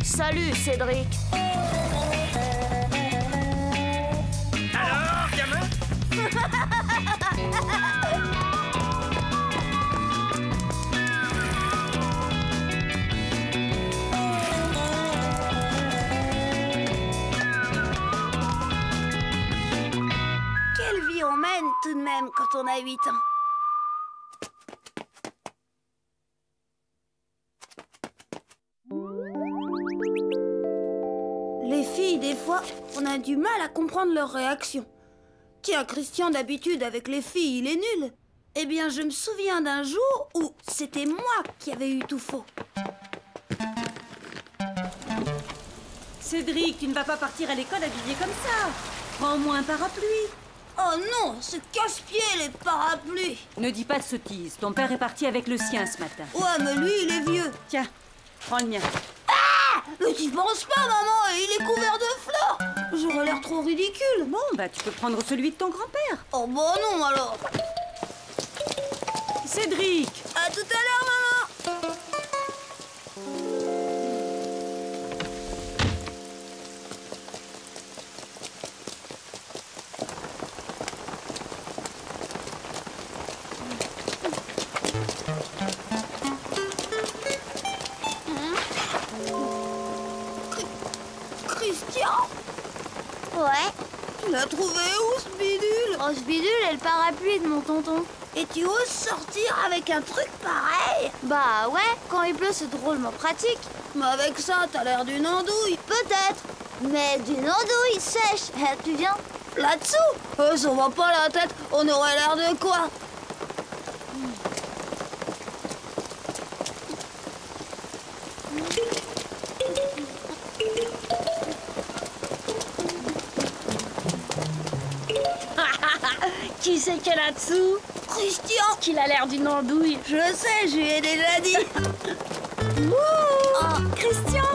Salut, Cédric. Alors, gamin? Quelle vie on mène tout de même quand on a 8 ans. Les filles, des fois, on a du mal à comprendre leurs réactions. Tiens, Christian, d'habitude, avec les filles, il est nul. Eh bien, je me souviens d'un jour où c'était moi qui avais eu tout faux. Cédric, tu ne vas pas partir à l'école habillé comme ça. Prends-moi un parapluie. Oh non, c'est casse-pied, les parapluies. Ne dis pas de sottises. Ton père est parti avec le sien ce matin. Ouais, mais lui, il est vieux. Tiens, prends le mien. Mais t'y penses pas, maman, et il est couvert de fleurs. J'aurais l'air trop ridicule. Bon, bah tu peux prendre celui de ton grand-père. Oh bah non, alors. Cédric! À tout à l'heure, maman. Christian, Ouais. tu l'as trouvé où, ce bidule? Oh, ce bidule est le parapluie de mon tonton. Et tu oses sortir avec un truc pareil? Bah ouais, quand il pleut, c'est drôlement pratique. Mais avec ça, t'as l'air d'une andouille. Peut-être. Mais d'une andouille sèche. Tu viens? Là-dessous? Ça va pas la tête, on aurait l'air de quoi? Qui c'est qu'elle a dessous? Christian, Qu'il a l'air d'une andouille. je sais, je lui ai déjà dit. Oh, Christian.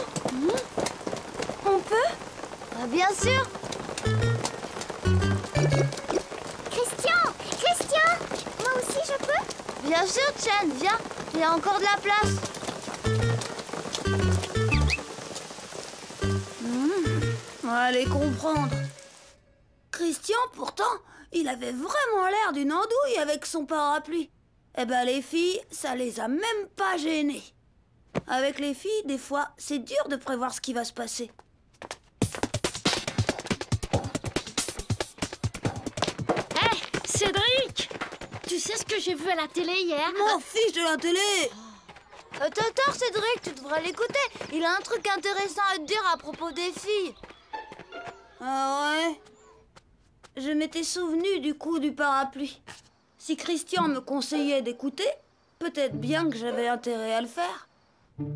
On peut? Bien sûr. Christian, moi aussi je peux? Bien sûr, Chen, viens. Il y a encore de la place. Allez comprendre. Christian, pourtant, il avait vraiment l'air d'une andouille avec son parapluie. Eh ben les filles, ça les a même pas gênées. Avec les filles, des fois, c'est dur de prévoir ce qui va se passer. Hé, Cédric! Tu sais ce que j'ai vu à la télé hier? M'en fiche de la télé. T'as tort, Cédric, tu devrais l'écouter. Il a un truc intéressant à te dire à propos des filles. Ah ouais? Je m'étais souvenu du coup du parapluie. Si Christian me conseillait d'écouter, peut-être bien que j'avais intérêt à le faire.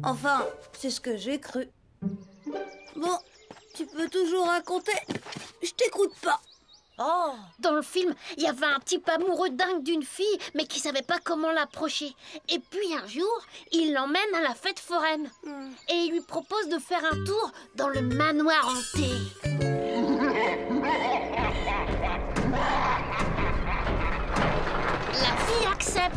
Enfin, c'est ce que j'ai cru. Bon, tu peux toujours raconter. Je t'écoute pas. Oh! Dans le film, il y avait un type amoureux dingue d'une fille, mais qui savait pas comment l'approcher. Et puis un jour, il l'emmène à la fête foraine. Et il lui propose de faire un tour dans le manoir hanté. La fille accepte.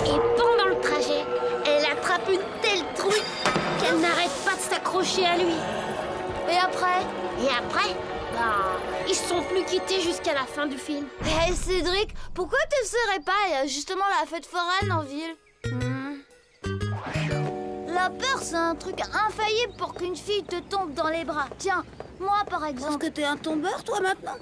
Et pendant le trajet, elle attrape une telle trouille qu'elle n'arrête pas de s'accrocher à lui. Et après? Et après, bah, ils se sont plus quittés jusqu'à la fin du film. Hé, Cédric, pourquoi t'essaierais pas? Il y a justement la fête foraine en ville. La peur, c'est un truc infaillible pour qu'une fille te tombe dans les bras. Tiens, moi par Pense exemple. que t'es un tombeur, toi, maintenant?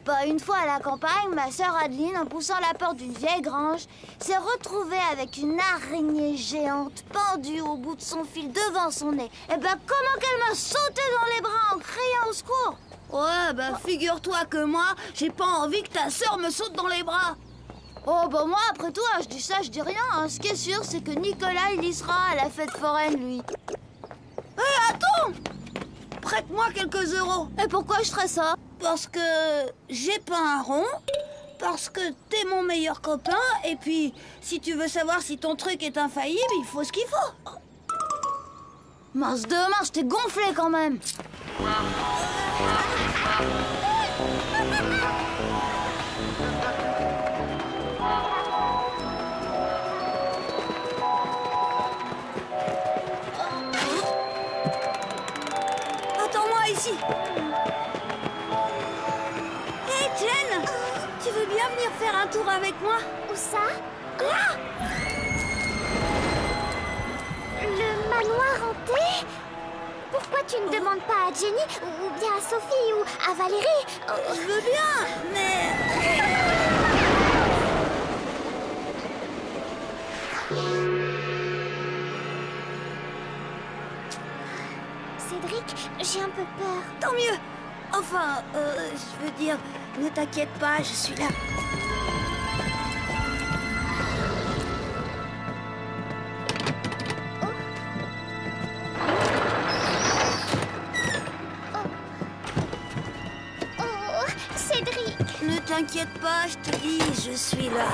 Bah, une fois à la campagne, ma sœur Adeline, en poussant la porte d'une vieille grange, s'est retrouvée avec une araignée géante pendue au bout de son fil devant son nez. Et ben, comment qu'elle m'a sauté dans les bras en criant au secours! Ouais, bah figure-toi que moi, j'ai pas envie que ta sœur me saute dans les bras. Oh, bah moi, après tout, je dis ça, je dis rien. Hein. Ce qui est sûr, c'est que Nicolas, il y sera à la fête foraine, lui. Hé, attends! Prête-moi quelques euros. Et pourquoi je ferais ça? Parce que j'ai pas un rond, parce que t'es mon meilleur copain, et puis si tu veux savoir si ton truc est infaillible, il faut ce qu'il faut. Mince de mince, t'es gonflé quand même. Attends-moi ici. Hé, Jen, tu veux bien venir faire un tour avec moi? Où ça? Là! Le manoir hanté? Pourquoi tu ne demandes pas à Jenny, ou bien à Sophie, ou à Valérie? Je veux bien, mais... Cédric, j'ai un peu peur. Tant mieux. Enfin, je veux dire, ne t'inquiète pas, je suis là. Oh, Cédric! Ne t'inquiète pas, je te dis, je suis là.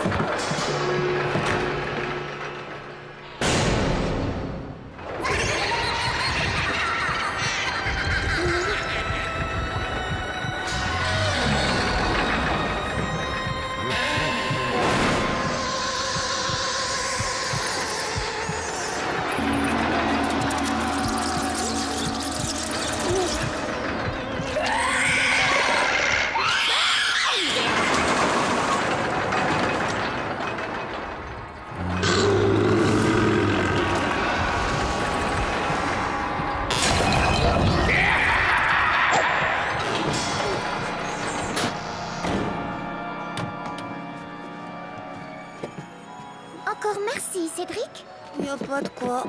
Encore merci, Cédric. Il n'y a pas de quoi.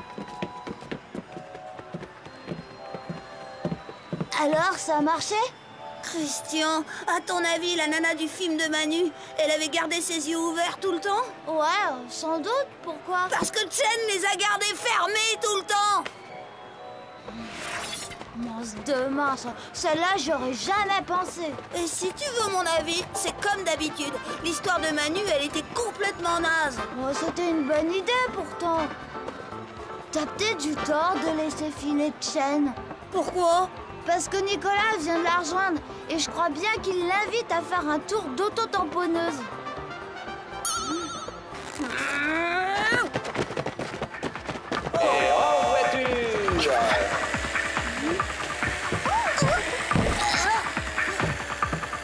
Alors, ça a marché? Christian, à ton avis, la nana du film de Manu, elle avait gardé ses yeux ouverts tout le temps? Ouais, sans doute. Pourquoi? Parce que Chen les a gardés fermés tout le temps! Mince de mince, celle-là, j'aurais jamais pensé. Et si tu veux mon avis, c'est comme d'habitude. L'histoire de Manu, elle était complètement naze. Moi, c'était une bonne idée, pourtant. T'as peut-être eu tort de laisser filer Chen. Pourquoi? Parce que Nicolas vient de la rejoindre et je crois bien qu'il l'invite à faire un tour d'auto-tamponneuse. Et en voiture!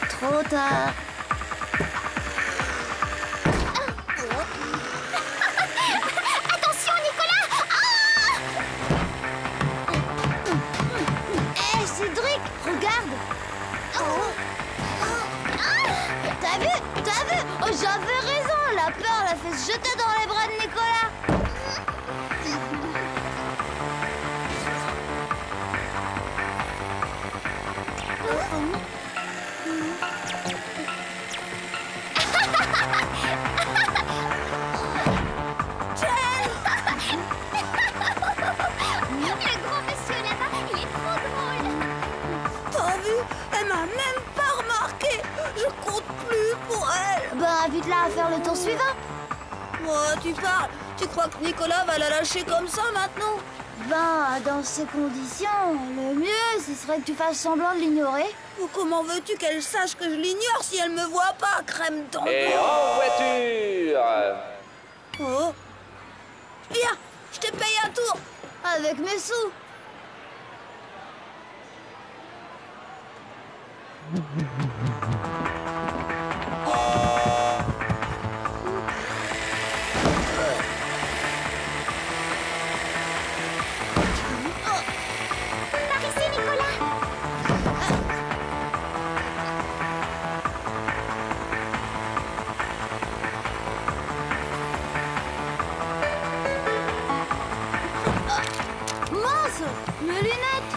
Trop tard. Attention, Nicolas! Hé, Cédric, regarde! T'as vu? T'as vu? Oh, j'avais raison! La peur l'a fait se jeter dans les bras de Nicolas! Le gros monsieur là-bas, il est trop drôle! T'as vu? Elle m'a même pas remarqué. Je compte plus pour elle. Ben, invite-la à faire le tour suivant! Moi, tu parles. Tu crois que Nicolas va la lâcher comme ça maintenant? Ben, dans ces conditions, le mieux, ce serait que tu fasses semblant de l'ignorer. Ou comment veux-tu qu'elle sache que je l'ignore si elle me voit pas, crème Et d'endroit? en voiture! Oh. Viens, je te paye un tour. Avec mes sous. Par ici, Nicolas. Mince, mes lunettes.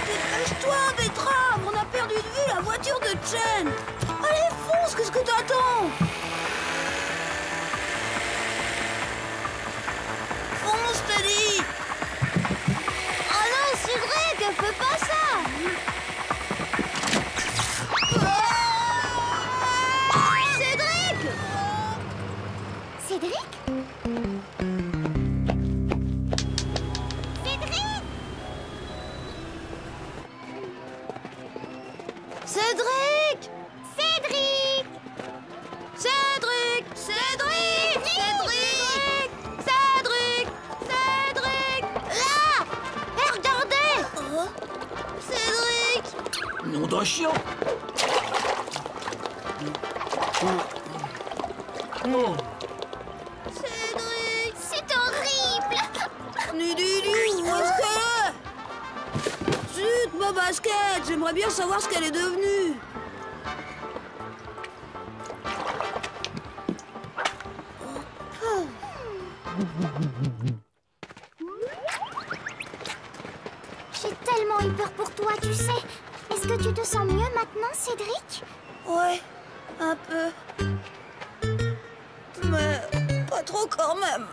Dépêche-toi, Bertram. On a perdu de vue la voiture de Chen. Allez, fonce, qu'est-ce que t'attends? Fonce, je te dis. Oh non, Cédric, fais pas ça. Cédric! Cédric? Cédric? Cédric! Cédric! Cédric! Cédric! Cédric! Cédric! Cédric! Là! Et regardez! Cédric! Nom d'un chien. Cédric! C'est horrible! Nudulu, où est-ce qu'elle est? Zut, ma basket! J'aimerais bien savoir ce qu'elle est devenue. J'ai tellement eu peur pour toi, tu sais. Est-ce que tu te sens mieux maintenant, Cédric? Ouais, un peu. Mais pas trop quand même.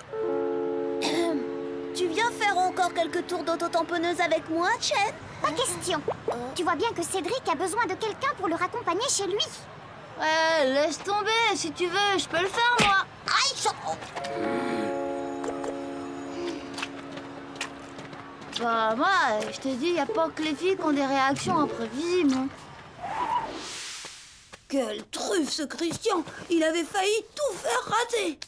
Tu viens faire encore quelques tours d'auto-tamponneuse avec moi, Chen? Pas question. Tu vois bien que Cédric a besoin de quelqu'un pour le raccompagner chez lui. Ouais, laisse tomber, si tu veux, je peux le faire, moi. Bah, moi, je te dis, y a pas que les filles qui ont des réactions imprévisibles. Hein. Quelle truffe ce Christian! Il avait failli tout faire rater.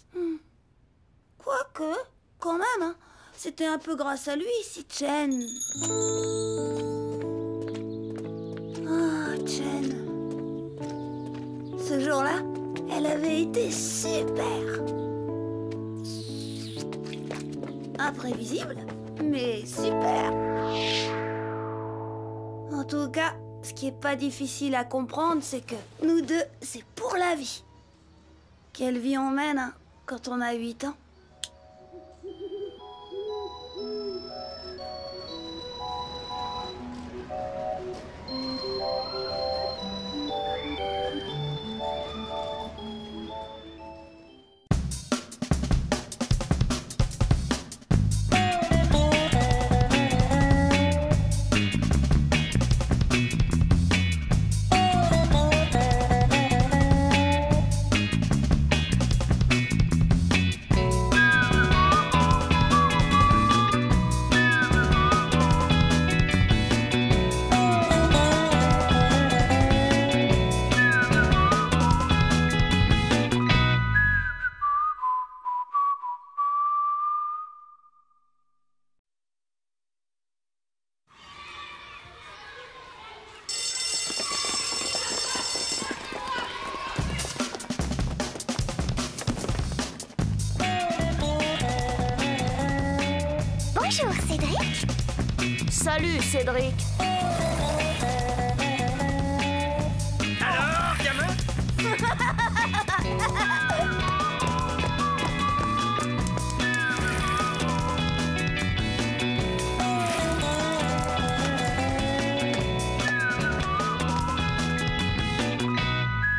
Quoique, quand même, hein, c'était un peu grâce à lui si Chen... Ah, Chen... Ce jour-là, elle avait été super. Imprévisible, mais super. En tout cas, ce qui est pas difficile à comprendre, c'est que nous deux, c'est pour la vie. Quelle vie on mène, hein, quand on a 8 ans. Bonjour, Cédric. Salut, Cédric. Alors, gamin?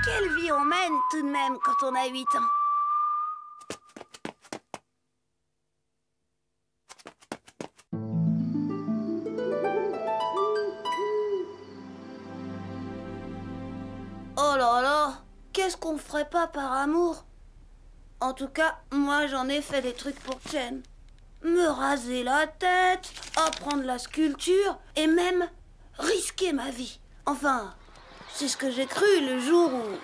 Quelle vie on mène tout de même quand on a 8 ans. Oh là là, qu'est-ce qu'on ferait pas par amour? En tout cas, moi j'en ai fait des trucs pour Chen. Me raser la tête, apprendre la sculpture et même risquer ma vie. Enfin, c'est ce que j'ai cru le jour où...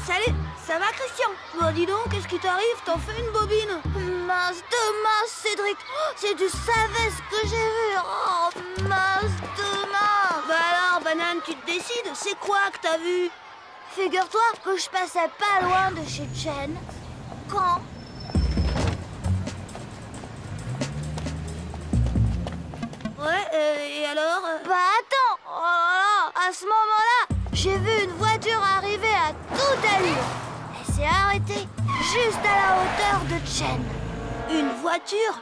Salut, ça va Christian? Bon dis donc, qu'est-ce qui t'arrive? T'en fais une bobine? Mince de mince, Cédric. Oh, si tu savais ce que j'ai vu. Oh, mince de mince. Bah alors, Banane, tu te décides? C'est quoi que t'as vu? Figure-toi que je passais pas loin de chez Chen quand... Ouais, et alors? Bah attends, oh là là, à ce moment-là, j'ai vu une voiture arriver à toute allure. Elle s'est arrêtée juste à la hauteur de Chen. Une voiture?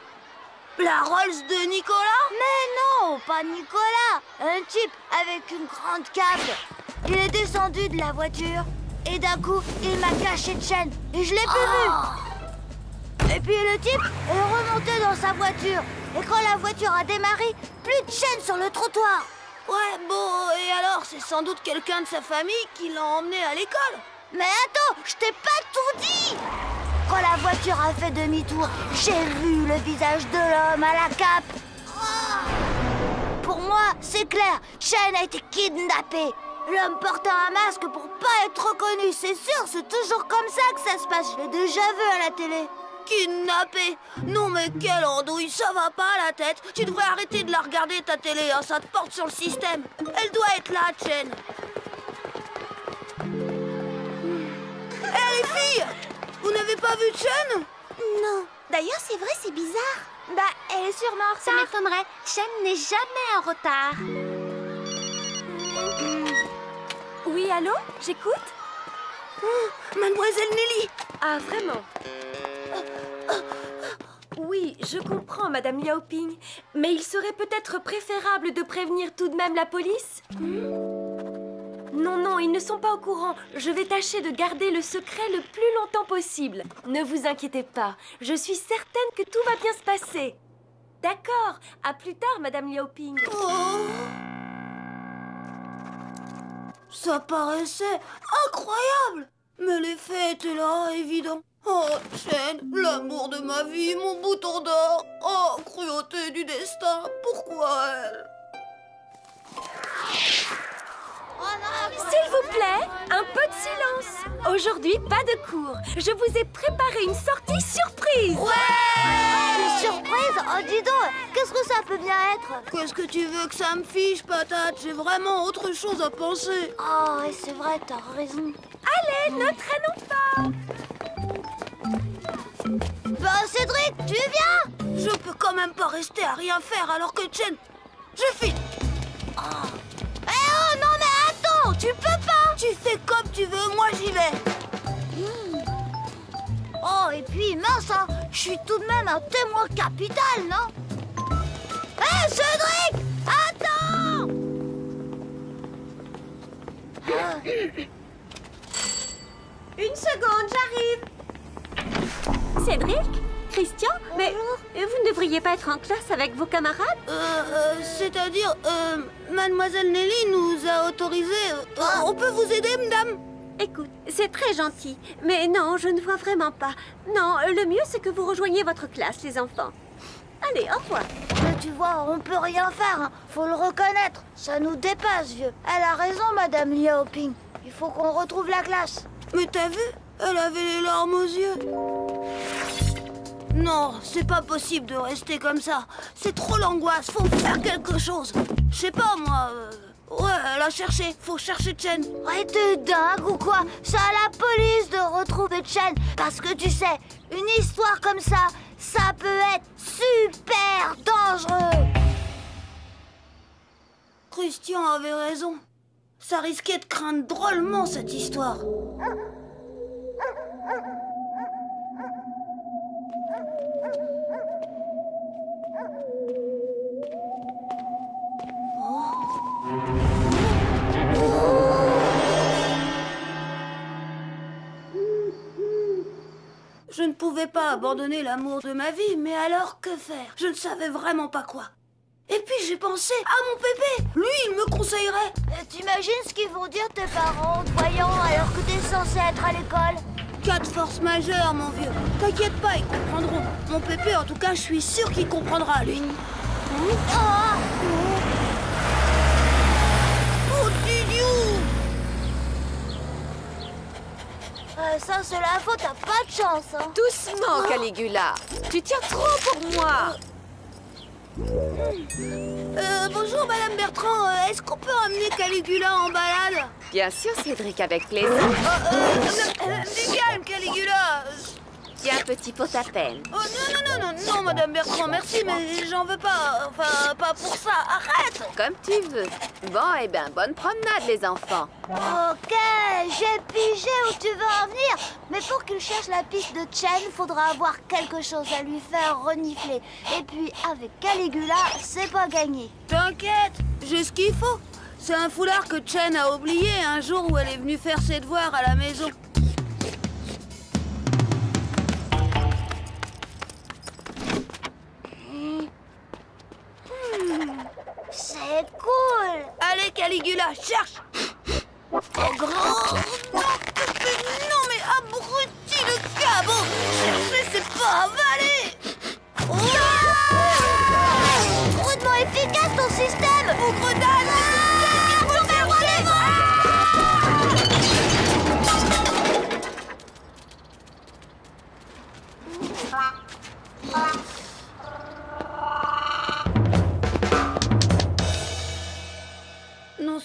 La Rolls de Nicolas? Mais non, pas Nicolas. Un type avec une grande cape. Il est descendu de la voiture et d'un coup, il m'a caché Chen et je l'ai plus vu. Et puis le type est remonté dans sa voiture. Et quand la voiture a démarré, plus de Chen sur le trottoir. Ouais, bon, et alors, c'est sans doute quelqu'un de sa famille qui l'a emmené à l'école. Mais attends, je t'ai pas tout dit. Quand la voiture a fait demi-tour, j'ai vu le visage de l'homme à la cape. Pour moi, c'est clair, Chen a été kidnappé. L'homme portait un masque pour pas être reconnu, c'est sûr, c'est toujours comme ça que ça se passe. Je l'ai déjà vu à la télé. Kidnappé? Non mais quelle andouille, ça va pas à la tête. Tu devrais arrêter de la regarder ta télé, hein, ça te porte sur le système. Elle doit être là, Chen. Hé les filles, vous n'avez pas vu Chen? Non. D'ailleurs, c'est vrai, c'est bizarre. Bah, elle est sûrement en retard. Ça m'étonnerait. Chen n'est jamais en retard. Oui, allô? J'écoute? Mademoiselle Nelly. Ah, vraiment? Oui, je comprends, Madame Liaoping. Mais il serait peut-être préférable de prévenir tout de même la police? Non, non, ils ne sont pas au courant. Je vais tâcher de garder le secret le plus longtemps possible. Ne vous inquiétez pas. Je suis certaine que tout va bien se passer. D'accord. À plus tard, Madame Liaoping. Oh. Ça paraissait incroyable. Mais les faits étaient là, évidents. Oh, Chen, l'amour de ma vie, mon bouton d'or. Oh, cruauté du destin. Pourquoi elle? S'il vous plaît, un peu de silence. Aujourd'hui, pas de cours. Je vous ai préparé une sortie surprise. Une surprise? Oh, dis donc, qu'est-ce que ça peut bien être? Qu'est-ce que tu veux que ça me fiche, patate? J'ai vraiment autre chose à penser. Oh, ouais, c'est vrai, t'as raison. Allez, ne traînons pas. Bah, Cédric, tu viens? Je peux quand même pas rester à rien faire alors que Chen... Je file. Eh oh, non mais attends, tu peux pas. Tu fais comme tu veux, moi j'y vais. Oh, et puis mince, hein, je suis tout de même un témoin capital, non? Hé, Cédric, attends. Une seconde, j'arrive. Cédric? Christian? Mais vous ne devriez pas être en classe avec vos camarades? C'est-à-dire, Mademoiselle Nelly nous a autorisé... on peut vous aider, madame? Écoute, c'est très gentil, mais non, je ne vois vraiment pas. Non, le mieux c'est que vous rejoigniez votre classe, les enfants. Allez, au revoir. Mais tu vois, on peut rien faire, hein. Faut le reconnaître. Ça nous dépasse, vieux. Elle a raison, Madame Liaoping. Il faut qu'on retrouve la classe. Mais t'as vu? Elle avait les larmes aux yeux. Non, c'est pas possible de rester comme ça. C'est trop l'angoisse, faut faire quelque chose. Je sais pas, moi... Ouais, elle a cherché. Faut chercher Chen. Ouais, t'es dingue ou quoi? C'est à la police de retrouver Chen. Parce que tu sais, une histoire comme ça peut être super dangereux. Christian avait raison. Ça risquait de craindre drôlement cette histoire. Je ne pouvais pas abandonner l'amour de ma vie, mais alors que faire? Je ne savais vraiment pas quoi. Et puis j'ai pensé à mon pépé. Lui, il me conseillerait. T'imagines ce qu'ils vont dire tes parents en te voyant alors que t'es censé être à l'école? Cas de force majeure, mon vieux. T'inquiète pas, ils comprendront. Mon pépé, en tout cas, je suis sûre qu'il comprendra, lui. Oh, Didiou! Ça, c'est la faute, t'as pas de chance, hein. Doucement, Caligula. Tu tiens trop pour moi. Bonjour, Madame Bertrand. Est-ce qu'on peut amener Caligula en balade? Bien sûr, Cédric, avec plaisir. Du calme, Caligula. Tiens, petit pot à peine. Oh, non, Madame Bertrand, merci, mais j'en veux pas. Enfin, pas pour ça. Arrête! Comme tu veux. Bon, eh bien, bonne promenade, les enfants. Ok, j'ai pigé où tu veux en venir. Mais pour qu'il cherche la piste de Chen, faudra avoir quelque chose à lui faire renifler. Et puis, avec Caligula, c'est pas gagné. T'inquiète, j'ai ce qu'il faut. C'est un foulard que Chen a oublié un jour où elle est venue faire ses devoirs à la maison. C'est cool. Allez, Caligula, cherche. Oh, grand. Non, mais abruti le cabot. Chercher, c'est pas avaler. Oh.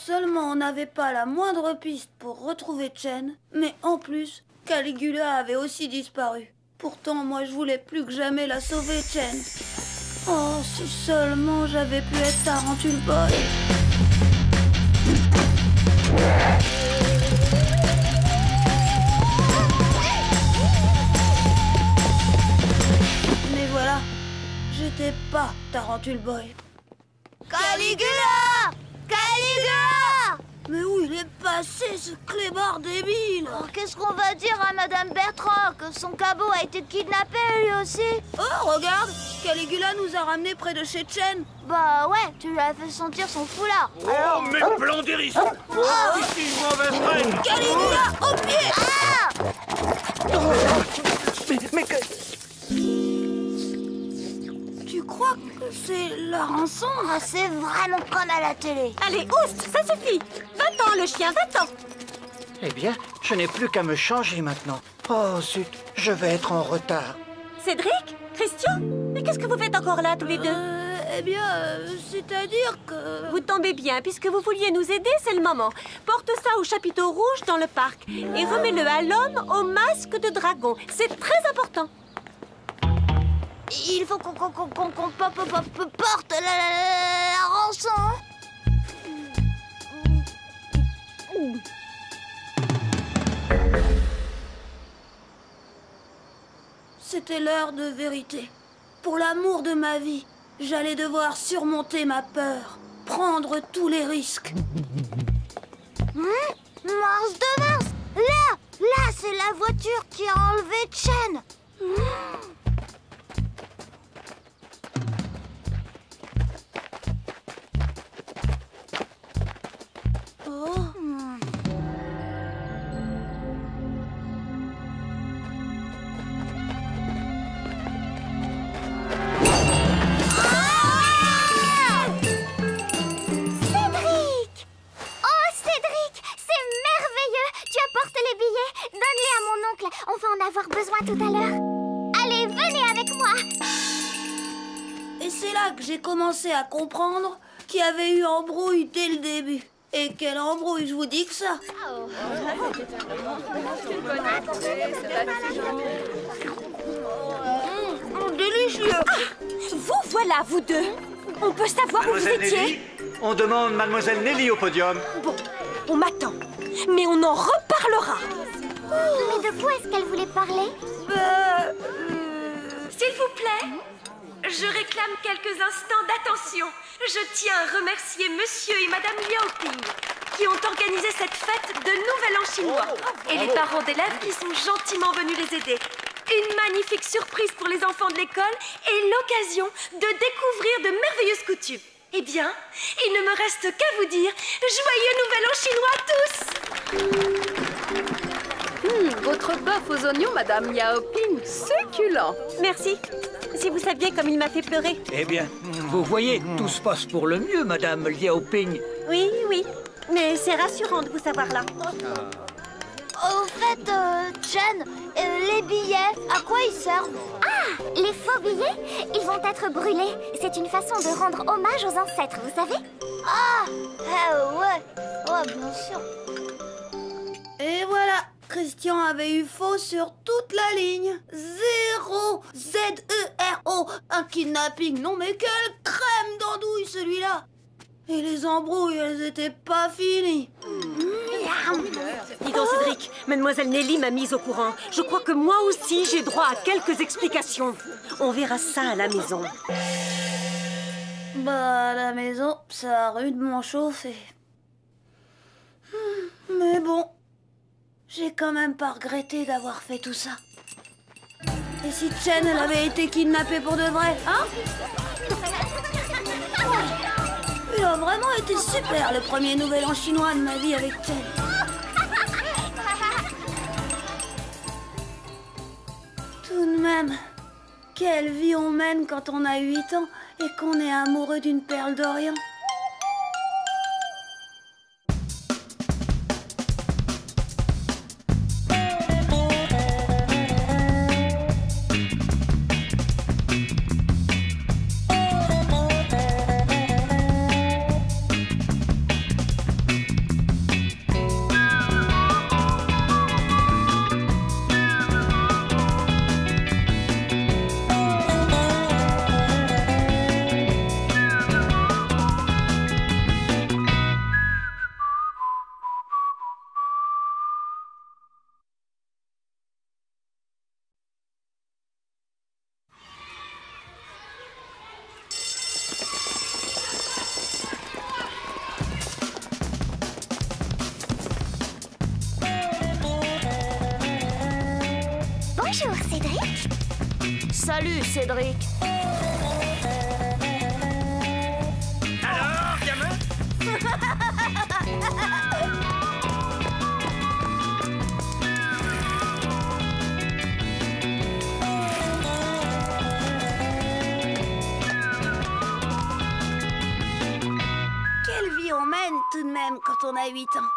seulement on n'avait pas la moindre piste pour retrouver Chen, mais en plus, Caligula avait aussi disparu. Pourtant, moi, je voulais plus que jamais la sauver, Chen. Oh, si seulement j'avais pu être Tarantule Boy. Mais voilà, j'étais pas Tarantule Boy. Caligula! Caligula! Mais où il est passé, ce clébard débile? Oh, qu'est-ce qu'on va dire à Madame Bertrand? Que son cabot a été kidnappé lui aussi? Oh, regarde, Caligula nous a ramenés près de chez Chen. Bah ouais, tu lui as fait sentir son foulard. Oh, mes plans d'hérisson! Oh, ici une mauvaise reine! Caligula, au pied! Mais que... Tu crois que c'est la rançon? Ah, c'est vraiment comme à la télé. Allez, oust, ça suffit. Va-t'en, le chien, va-t'en. Eh bien, je n'ai plus qu'à me changer maintenant. Oh zut, je vais être en retard. Cédric? Christian? Mais qu'est-ce que vous faites encore là, tous les deux? C'est-à-dire que... Vous tombez bien, puisque vous vouliez nous aider, c'est le moment. Porte ça au chapiteau rouge dans le parc et remets-le à l'homme au masque de dragon. C'est très important. Il faut qu'on porte la rançon. C'était l'heure de vérité. Pour l'amour de ma vie, j'allais devoir surmonter ma peur, prendre tous les risques. Mars de Mars. Là, c'est la voiture qui a enlevé Chen. On va en avoir besoin tout à l'heure. Allez, venez avec moi. Et c'est là que j'ai commencé à comprendre qu'il y avait eu embrouille dès le début. Et quelle embrouille, je vous dis que ça. Délicieux. Vous voilà, vous deux. On peut savoir où vous Mademoiselle étiez? Nelly, on demande Mademoiselle Nelly au podium. Bon, on m'attend. Mais on en reparlera. Mais de quoi est-ce qu'elle voulait parler? S'il vous plaît, je réclame quelques instants d'attention. Je tiens à remercier Monsieur et Madame Liaoping qui ont organisé cette fête de Nouvel An chinois et les parents d'élèves qui sont gentiment venus les aider. Une magnifique surprise pour les enfants de l'école et l'occasion de découvrir de merveilleuses coutumes. Eh bien, il ne me reste qu'à vous dire joyeux Nouvel An chinois à tous! Votre bœuf aux oignons, Madame Liaoping, succulent. Merci. Si vous saviez comme il m'a fait pleurer. Eh bien, vous voyez, tout se passe pour le mieux, Madame Liaoping. Oui, oui. Mais c'est rassurant de vous savoir là. Au fait, Chen, les billets, à quoi ils servent? Ah, les faux billets, ils vont être brûlés. C'est une façon de rendre hommage aux ancêtres, vous savez? Ah, ouais, bien sûr. Et voilà, Christian avait eu faux sur toute la ligne. Zéro, Z-E-R-O, un kidnapping. Non mais quelle crème d'andouille celui-là. Et les embrouilles, elles étaient pas finies. Dis donc, Cédric, Mademoiselle Nelly m'a mise au courant. Je crois que moi aussi, j'ai droit à quelques explications. On verra ça à la maison. Bah, à la maison, ça a rudement chauffé. Mais bon, j'ai quand même pas regretté d'avoir fait tout ça. Et si Chen, elle avait été kidnappée pour de vrai, hein? Il a vraiment été super, le premier Nouvel An chinois de ma vie avec Chen. Tout de même, quelle vie on mène quand on a 8 ans et qu'on est amoureux d'une perle d'Orient. Bonjour, Cédric. Salut, Cédric. Alors, gamin? Quelle vie on mène tout de même quand on a 8 ans.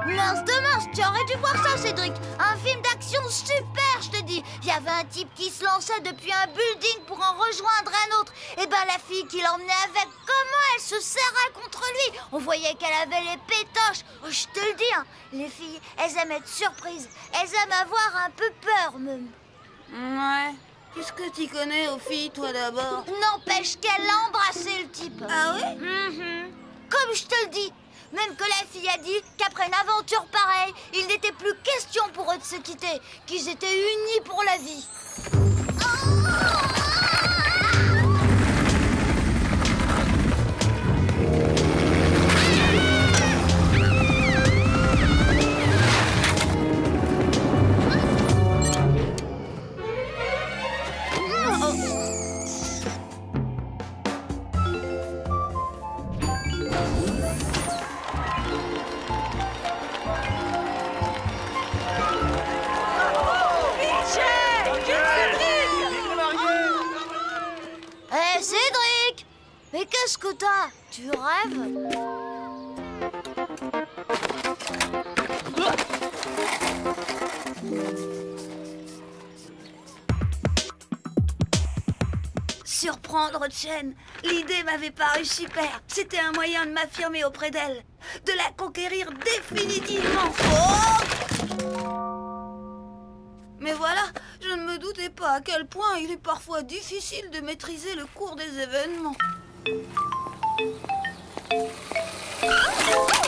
Mince de mince, tu aurais dû voir ça, Cédric. Un film d'action super, je te dis. Il y avait un type qui se lançait depuis un building pour en rejoindre un autre. Et ben la fille qui l'emmenait avec, comment elle se serrait contre lui. On voyait qu'elle avait les pétoches. Oh, je te le dis, hein, les filles, elles aiment être surprises. Elles aiment avoir un peu peur, même. Ouais. Qu'est-ce que tu connais aux filles, toi, d'abord? N'empêche qu'elle a embrassé le type. Ah ouais? Comme je te le dis. Même que la fille a dit qu'après une aventure pareille, il n'était plus question pour eux de se quitter, qu'ils étaient unis pour la vie. Hé, Cédric! Mais qu'est-ce que t'as? Tu rêves? Surprendre Chen, l'idée m'avait paru super. C'était un moyen de m'affirmer auprès d'elle, de la conquérir définitivement. Oh! Mais voilà, je ne me doutais pas à quel point il est parfois difficile de maîtriser le cours des événements.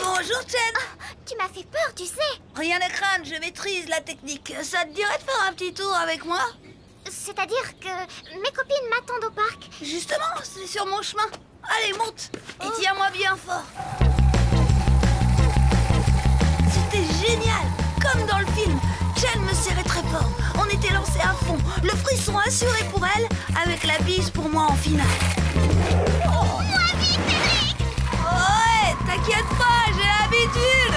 Bonjour Chen. Tu m'as fait peur, tu sais. Rien à craindre, je maîtrise la technique. Ça te dirait de faire un petit tour avec moi? C'est-à-dire que mes copines m'attendent au parc. Justement, c'est sur mon chemin. Allez, monte et tiens-moi bien fort. C'était génial, comme dans le film. Chen me serrait très fort. On était lancés à fond. Le frisson assuré pour elle, avec la bise pour moi en finale. Oh, moi, vite, Cédric! Ouais, t'inquiète pas, j'ai l'habitude.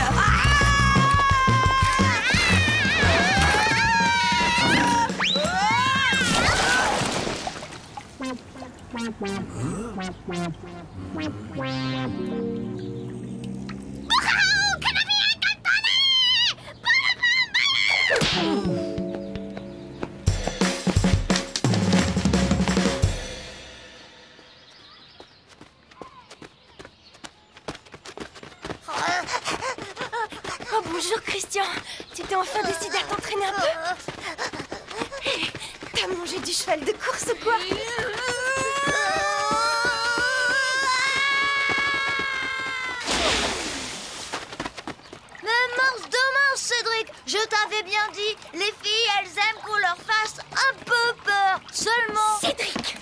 Oh, bonjour, Christian. Tu t'es enfin décidé à t'entraîner un peu? T'as mangé du cheval de course ou quoi? Mais mince de mince, Cédric, je t'avais bien dit, les filles, elles aiment qu'on leur fasse un peu peur, seulement... Cédric!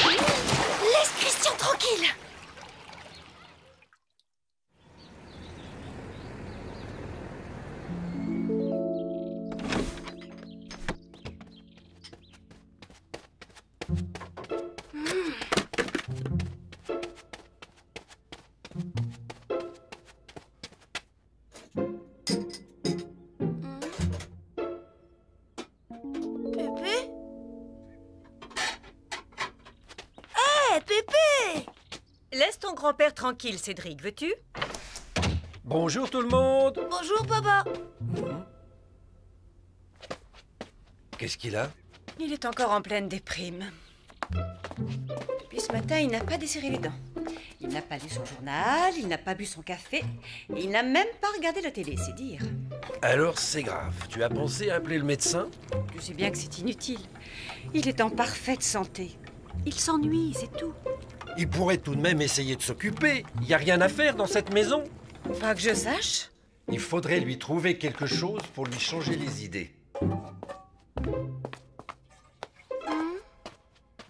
Laisse Christian tranquille! Pépé? Hé, Pépé! Laisse ton grand-père tranquille, Cédric, veux-tu? Bonjour tout le monde. Bonjour, papa. qu'est-ce qu'il a? Il est encore en pleine déprime. Depuis ce matin, il n'a pas desserré les dents. Il n'a pas lu son journal, il n'a pas bu son café, et il n'a même pas regardé la télé, c'est dire. Alors c'est grave. Tu as pensé à appeler le médecin? Je sais bien que c'est inutile. Il est en parfaite santé. Il s'ennuie, c'est tout. Il pourrait tout de même essayer de s'occuper. Il n'y a rien à faire dans cette maison. Pas que je sache. Il faudrait lui trouver quelque chose pour lui changer les idées.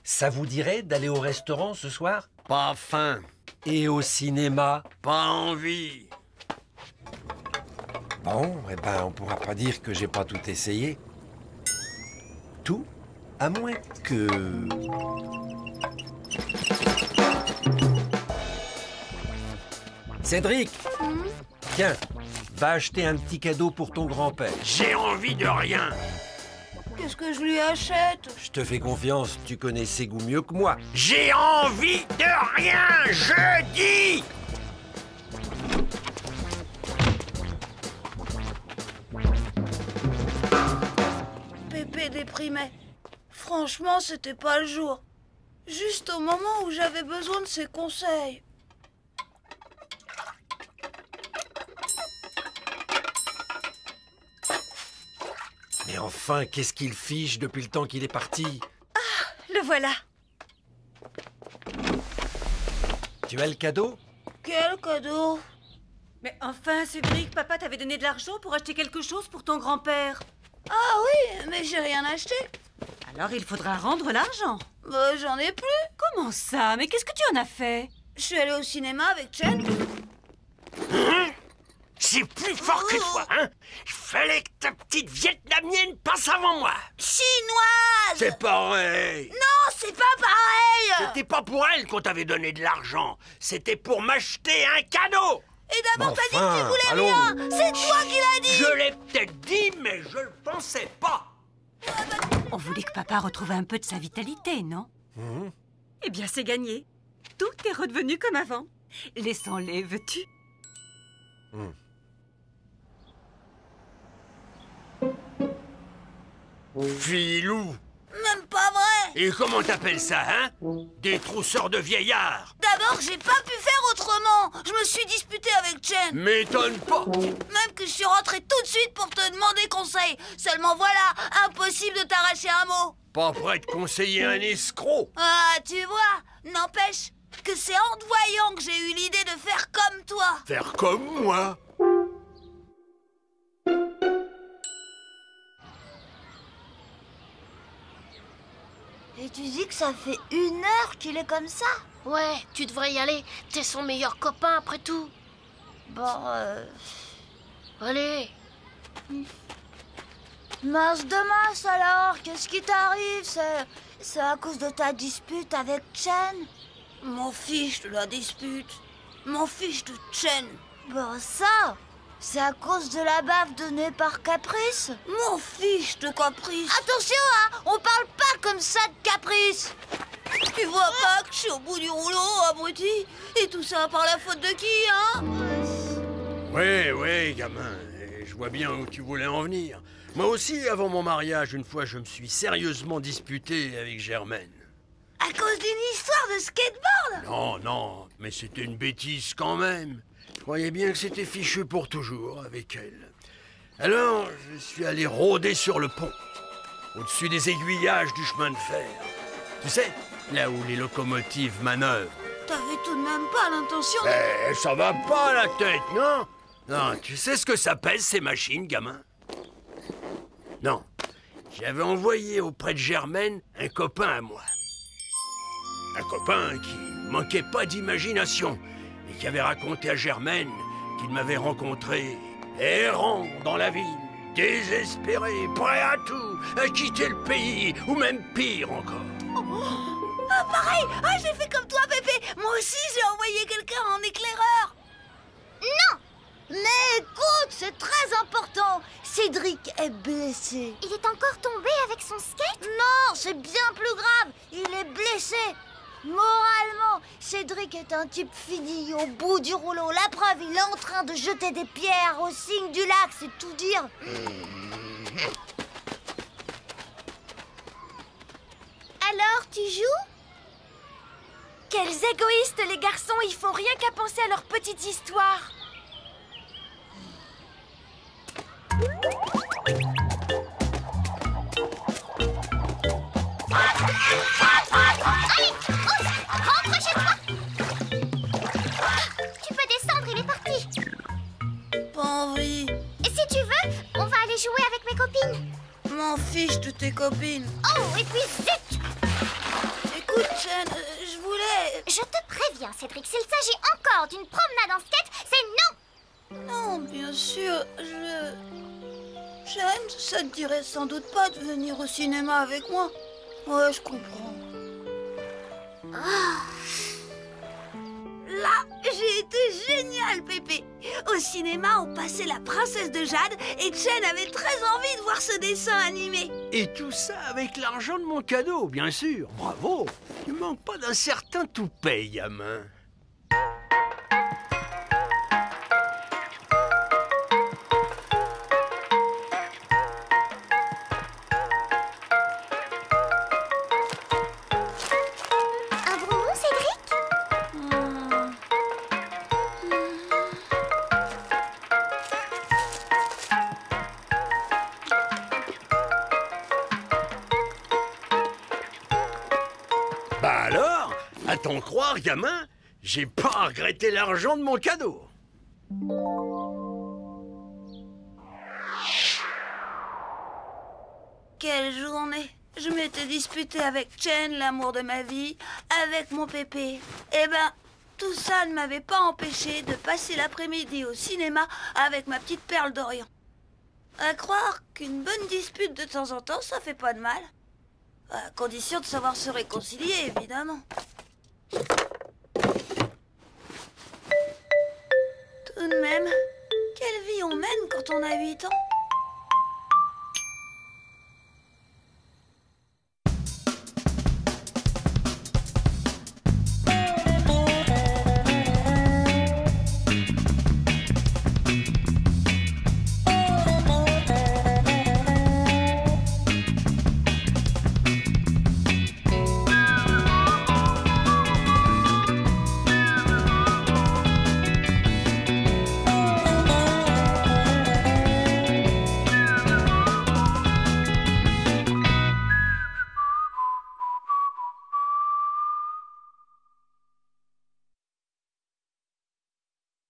Ça vous dirait d'aller au restaurant ce soir? Pas faim. Et au cinéma? Pas envie. Bon, eh ben, on pourra pas dire que j'ai pas tout essayé. Tout, à moins que... Cédric, tiens, va acheter un petit cadeau pour ton grand-père. J'ai envie de rien. Qu'est-ce que je lui achète? Je te fais confiance, tu connais ses goûts mieux que moi. J'ai envie de rien, je dis. Pépé déprimait. Franchement, c'était pas le jour. Juste au moment où j'avais besoin de ses conseils. Mais enfin, qu'est-ce qu'il fiche depuis le temps qu'il est parti? Ah, le voilà. Tu as le cadeau? Quel cadeau? Mais enfin, Cédric, papa t'avait donné de l'argent pour acheter quelque chose pour ton grand-père. Ah oui, mais j'ai rien acheté. Alors il faudra rendre l'argent. Bah, j'en ai plus. Comment ça? Mais qu'est-ce que tu en as fait? Je suis allée au cinéma avec Chen. C'est plus fort que toi, hein? Il fallait que ta petite vietnamienne passe avant moi. Chinoise! C'est pareil. Non, c'est pas pareil! C'était pas pour elle qu'on t'avait donné de l'argent. C'était pour m'acheter un cadeau. Et d'abord, t'as dit Enfin, que tu voulais allons. rien! C'est toi qui l'as dit! Je l'ai peut-être dit, mais je le pensais pas. On voulait que papa retrouve un peu de sa vitalité, non? Eh bien, c'est gagné. Tout est redevenu comme avant. Laissons-les, veux-tu? Filou. Même pas vrai! Et comment t'appelles ça, hein? Des trousseurs de vieillards. D'abord, j'ai pas pu faire autrement! Je me suis disputée avec Chen. M'étonne pas. Même que je suis rentrée tout de suite pour te demander conseil. Seulement voilà, impossible de t'arracher un mot. Pas prêt de conseiller un escroc. Ah, tu vois, n'empêche que c'est en te voyant que j'ai eu l'idée de faire comme toi. Faire comme moi. Et tu dis que ça fait 1 heure qu'il est comme ça? Ouais, tu devrais y aller. T'es son meilleur copain après tout. Bon, Allez. mince de mince alors, qu'est-ce qui t'arrive? C'est à cause de ta dispute avec Chen? M'en fiche de la dispute. M'en fiche de Chen. Bon, ça, c'est à cause de la baffe donnée par Caprice? M'en fiche de Caprice. Attention, hein, on parle pas comme ça de Caprice! Tu vois pas que je suis au bout du rouleau, abruti? Et tout ça par la faute de qui, hein? Ouais, gamin. Je vois bien où tu voulais en venir. Moi aussi, avant mon mariage, une fois, je me suis sérieusement disputé avec Germaine. À cause d'une histoire de skateboard? Non, mais c'était une bêtise quand même. Je croyais bien que c'était fichu pour toujours avec elle. Alors, je suis allé rôder sur le pont, au-dessus des aiguillages du chemin de fer. Tu sais, là où les locomotives manœuvrent. T'avais tout de même pas l'intention de... Eh, ça va pas la tête, non? Non, tu sais ce que ça pèse, ces machines, gamin? Non, j'avais envoyé auprès de Germaine un copain à moi. Un copain qui manquait pas d'imagination et qui avait raconté à Germaine qu'il m'avait rencontré errant dans la ville, désespéré, prêt à tout, à quitter le pays, ou même pire encore. Ah, pareil! Ah, j'ai fait comme toi, Pépé! Moi aussi, j'ai envoyé quelqu'un en éclaireur! Non! Mais écoute, c'est très important! Cédric est blessé. Il est encore tombé avec son skate? Non, c'est bien plus grave! Il est blessé! Moralement, Cédric est un type fini au bout du rouleau. La preuve, il est en train de jeter des pierres au signe du lac, c'est tout dire. égoïstes, les garçons. Ils font rien qu'à penser à leur petite histoire. Allez, Oz, rentre chez toi. Tu peux descendre, il est parti. Pas envie. Et si tu veux, on va aller jouer avec mes copines. M'en fiche de tes copines. Oh, et puis zut! Écoute, Chen, je voulais... Je te préviens, Cédric, s'il s'agit encore d'une promenade en skate, c'est non! Non, bien sûr, Chen, ça te dirait sans doute pas de venir au cinéma avec moi. Ouais, je comprends. Là, j'ai été génial, Pépé. Au cinéma, on passait La Princesse de Jade et Chen avait très envie de voir ce dessin animé. Et tout ça avec l'argent de mon cadeau, bien sûr. Bravo. Il manque pas d'un certain toupet, gamin. Un bonbon, Cédric? Bah alors, à t'en croire, gamin, j'ai pas regretté l'argent de mon cadeau. Quelle journée! Je m'étais disputée avec Chen, l'amour de ma vie, avec mon Pépé. Eh ben, tout ça ne m'avait pas empêché de passer l'après-midi au cinéma avec ma petite perle d'Orient. À croire qu'une bonne dispute de temps en temps, ça fait pas de mal. À condition de savoir se réconcilier, évidemment. Tout de même, quelle vie on mène quand on a 8 ans?